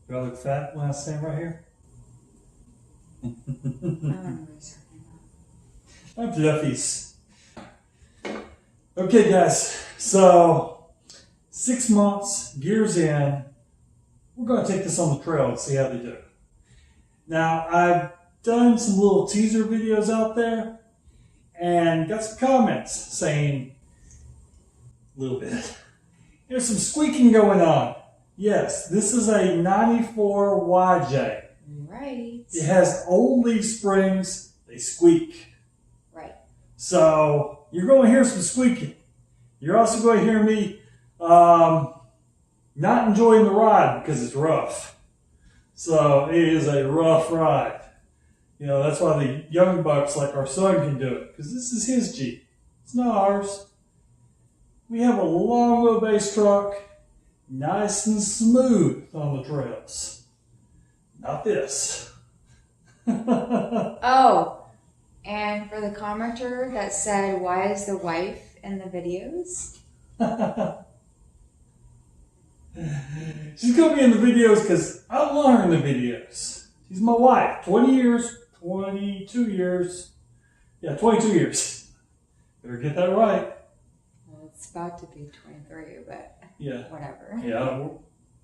Do I look fat when I stand right here? I don't know what he's talking about. I'm fluffies. Okay, guys. So 6 months, gears in. We're going to take this on the trail and see how they do. Now, I've done some little teaser videos out there and got some comments saying a little bit. There's some squeaking going on. Yes, this is a 94 YJ. Right. It has old leaf springs. They squeak. Right. So you're going to hear some squeaking. You're also going to hear me not enjoying the ride because it's rough. So it is a rough ride. You know, that's why the young bucks like our son can do it, because this is his Jeep. It's not ours. We have a long wheelbase truck, nice and smooth on the trails. Not this. Oh, and for the commenter that said, why is the wife in the videos? She's going to be in the videos because I want her in the videos. She's my wife. 20 years, 22 years. Yeah, 22 years. Better get that right. Well, it's about to be 23, but Yeah. whatever. Yeah, we're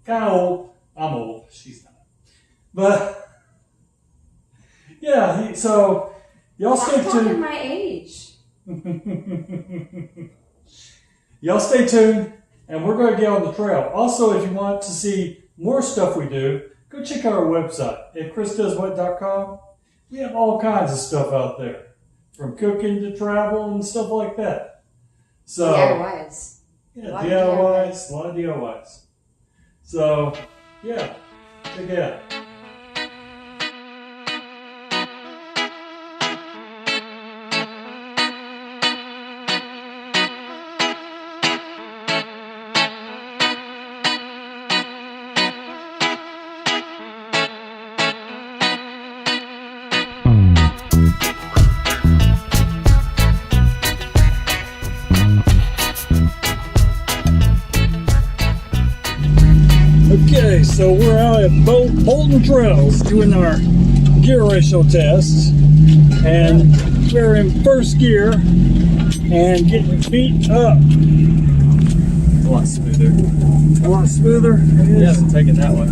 kind of old. I'm old. She's not. But, yeah, so y'all stay I'm talking tuned. my age. Y'all stay tuned, and we're going to get on the trail. Also, if you want to see more stuff we do, go check out our website at chrisdoeswhat.com. We have all kinds of stuff out there, from cooking to travel and stuff like that. So, DIYs. yeah, DIYs, a lot of DIYs. So, yeah, check it out. Okay, so we're out at Bolton Trails doing our gear ratio test, and we're in first gear and getting feet up. It's a lot smoother. A lot smoother. Yeah, I'm taking that one.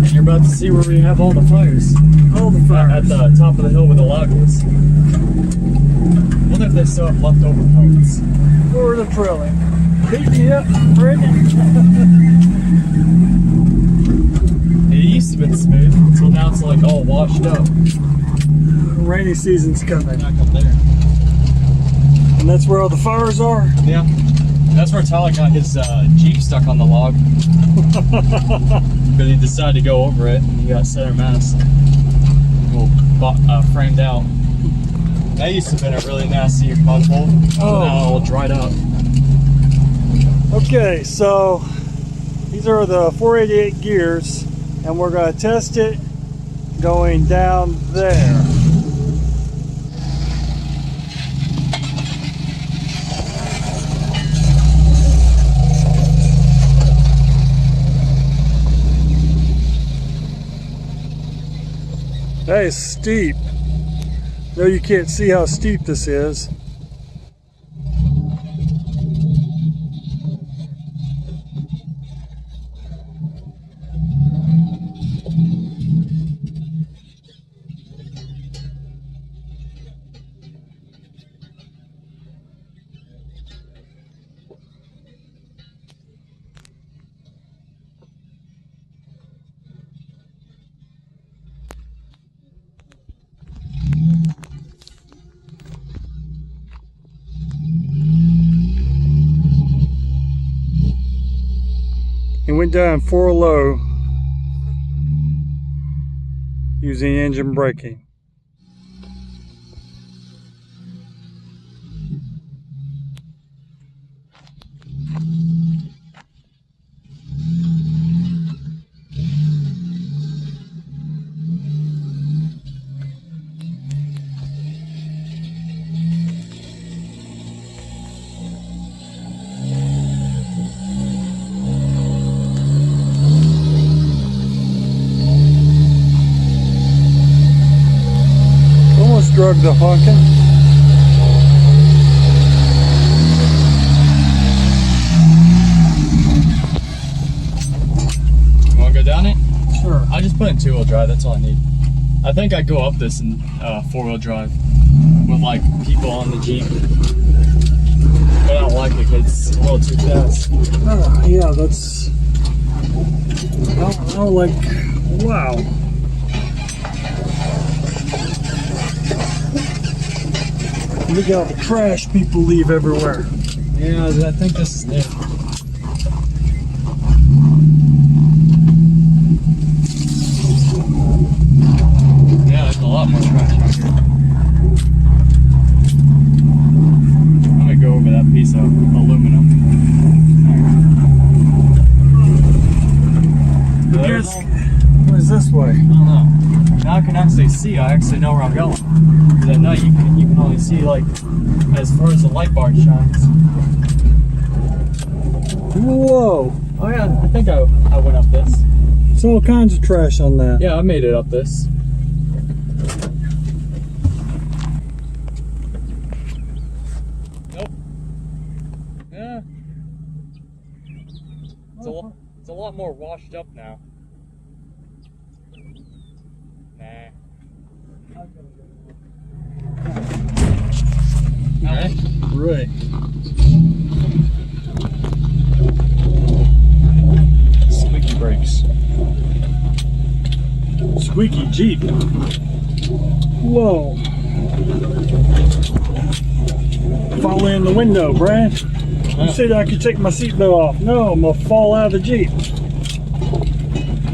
And you're about to see where we have all the fires. All the At fires. the top of the hill where the log is. Wonder if they still have leftover cones. For the trailing. Beat me up, Brandon. It used to be smooth until now it's like all washed up. Rainy season's coming. Back up there. And that's where all the fires are. Yeah. That's where Tyler got his Jeep stuck on the log. But he decided to go over it and he got center mass. Well, framed out. That used to have been a really nasty mud hole. Oh. Now all dried up. Okay, so these are the 488 gears, and we're going to test it going down there. That is steep. No, you can't see how steep this is. It went down 4 low using engine braking. drugs are honking. You want to go down it? Sure. I just put in 2-wheel drive, that's all I need. I think I'd go up this in 4-wheel drive with like people on the Jeep. But I don't like it because it's a little too fast. Yeah, that's... I don't like... Wow. Look at all the trash people leave everywhere. Yeah, I think this is new. Yeah, there's a lot more trash out here. I'm gonna go over that piece of aluminum. But here's... What is this way? I don't know. Now I can actually see. I actually know where I'm going. Because at night you can only see like as far as the light bar shines. Whoa! Oh yeah, I think I went up this. There's all kinds of trash on that. Yeah, I made it up this. Nope. Yeah. It's a lot more washed up now. Nah. Right. Squeaky brakes. Squeaky Jeep. Whoa. Fall in the window, Brad. You said I could take my seatbelt off. No, I'm gonna fall out of the Jeep.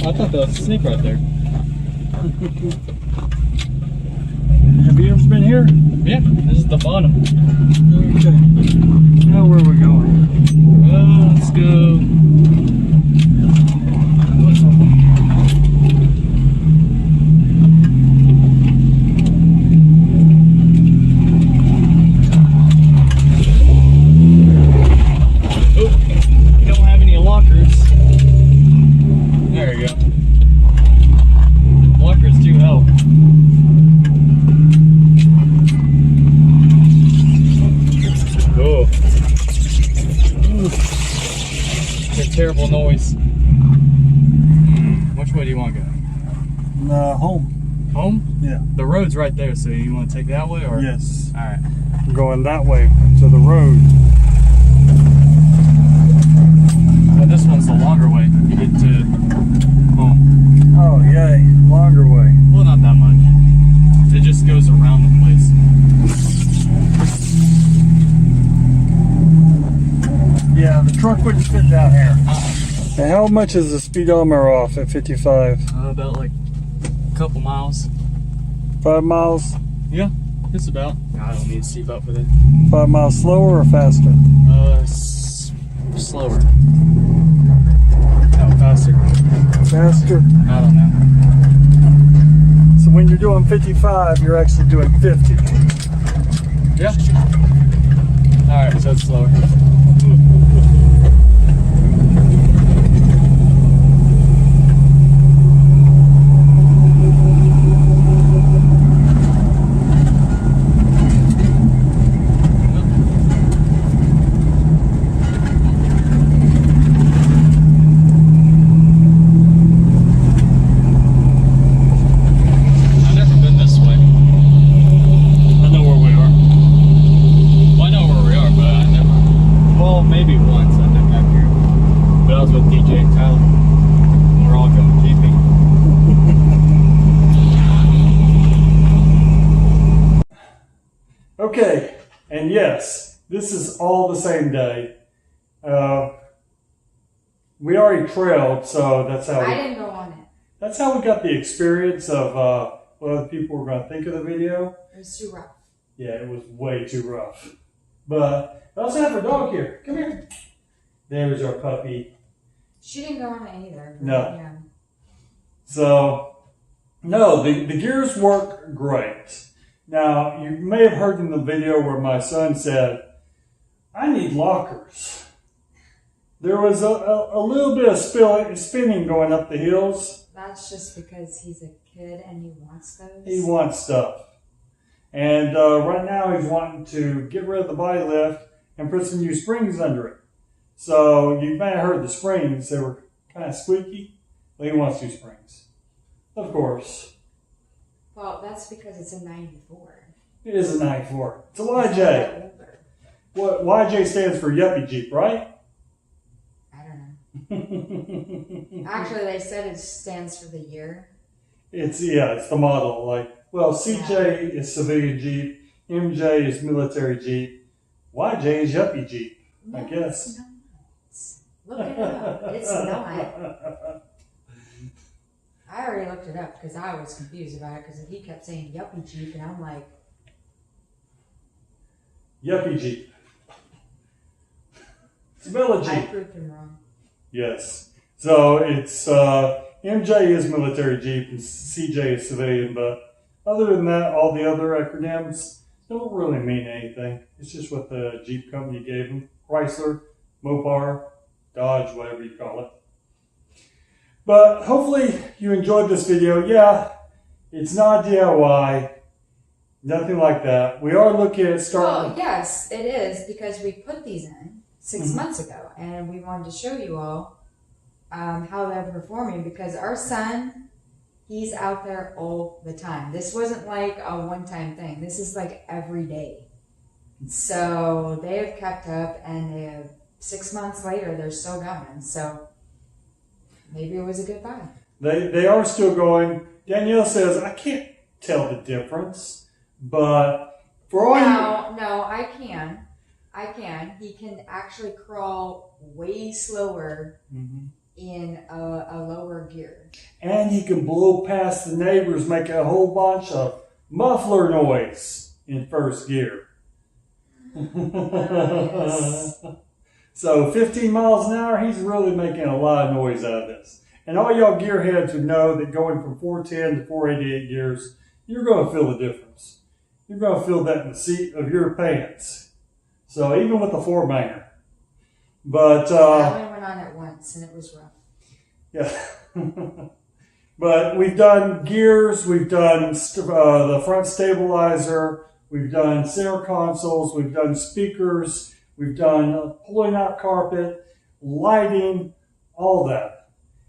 I thought that was a snake right there. Have you ever been here? Yeah, this is the bottom. Okay. Now where are we going? Let's go. Terrible noise. Which way do you want to go? Home. Home? Yeah. The road's right there, so you want to take that way or? Yes. Alright. We're going that way to the road. Well, this one's the longer way to get to home. Oh, yay. Longer way. Well, not that much. It just goes around the place. Yeah, the truck wouldn't fit down here. And how much is the speedometer off at 55? About like a couple miles. 5 miles? Yeah, it's about. I don't need a seatbelt for that. 5 miles slower or faster? Slower. No, faster. Faster? I don't know. So when you're doing 55, you're actually doing 50. Yeah. Alright, so it's slower. Okay, and yes, this is all the same day. We already trailed, so that's how I didn't go on it. That's how we got the experience of what other people were going to think of the video. It was too rough. Yeah, it was way too rough. But I also have our dog here. Come here. There's our puppy. She didn't go on it either. No. Yeah. So, no, the gears work great. Now, you may have heard in the video where my son said, I need lockers. There was a little bit of spinning going up the hills. That's just because he's a kid and he wants those. He wants stuff. And right now he's wanting to get rid of the body lift and put some new springs under it. So you may have heard the springs, they were kind of squeaky. Well, he wants new springs. Of course. Well, that's because it's a 94. It is a 94. It's a YJ. What YJ stands for Yuppie Jeep, right? I don't know. Actually, they said it stands for the year. It's the model. CJ is civilian Jeep, MJ is military Jeep, YJ is Yuppie Jeep. No, I guess. It's not. Look it up. It's not. I already looked it up because I was confused about it because he kept saying Yuppie Jeep, and I'm like, Yuppie Jeep. Smell a I Jeep. proved him wrong. Yes. So it's MJ is military Jeep and CJ is civilian, but other than that, all the other acronyms don't really mean anything. It's just what the Jeep company gave them. Chrysler, Mopar, Dodge, whatever you call it. But hopefully you enjoyed this video. Yeah, it's not DIY, nothing like that. We are looking at starting. Well, yes, it is because we put these in 6 months ago, and we wanted to show you all how they're performing because our son, he's out there all the time. This wasn't like a one-time thing. This is like every day. So they have kept up, and they have 6 months later, they're still going. So maybe it was a good buy. They are still going. Danielle says, I can't tell the difference, but for all No, I can. He can actually crawl way slower in a lower gear. And he can blow past the neighbors, making a whole bunch of muffler noise in first gear. Yes. So 15 miles an hour, he's really making a lot of noise out of this. And all y'all gearheads would know that going from 410 to 488 gears, you're going to feel the difference. You're going to feel that in the seat of your pants. So even with the 4-banger. But I only went on it once, and it was rough. yeah. But we've done gears, we've done the front stabilizer, we've done center consoles, we've done speakers, we've done pulling out carpet, lighting, all that.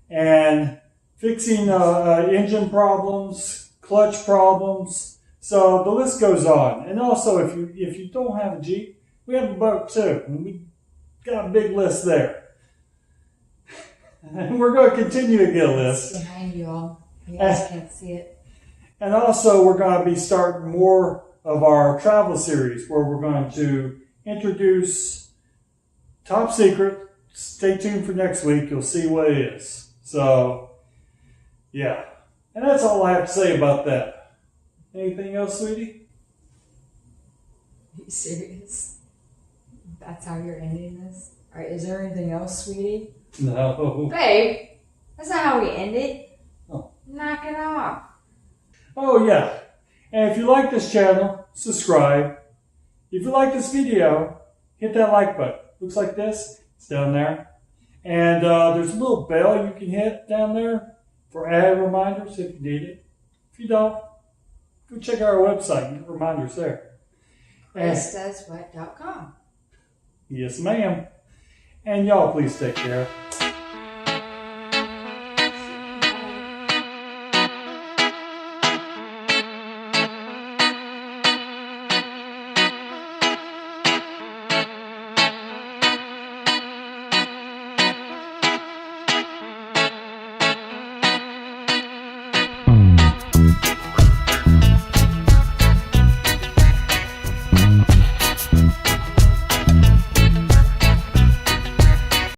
And fixing engine problems, clutch problems. So the list goes on. And also, if you don't have a Jeep, we have a boat too. And we got a big list there. And we're going to continue to get a list. It's behind you all. You guys can't see it. And also, we're going to be starting more of our travel series where we're going to introduce top secret. Stay tuned for next week. You'll see what it is. So, yeah. And that's all I have to say about that. Anything else, sweetie? Are you serious? That's how you're ending this? All right, is there anything else, sweetie? No. Babe, that's not how we end it. Oh. Knock it off. Oh, yeah. And if you like this channel, subscribe. If you like this video, hit that like button. Looks like this. It's down there. And there's a little bell you can hit down there for added reminders if you need it. If you don't, go check out our website and get reminders there. ChrisDoesWhat.com. Yes, ma'am. And y'all please take care.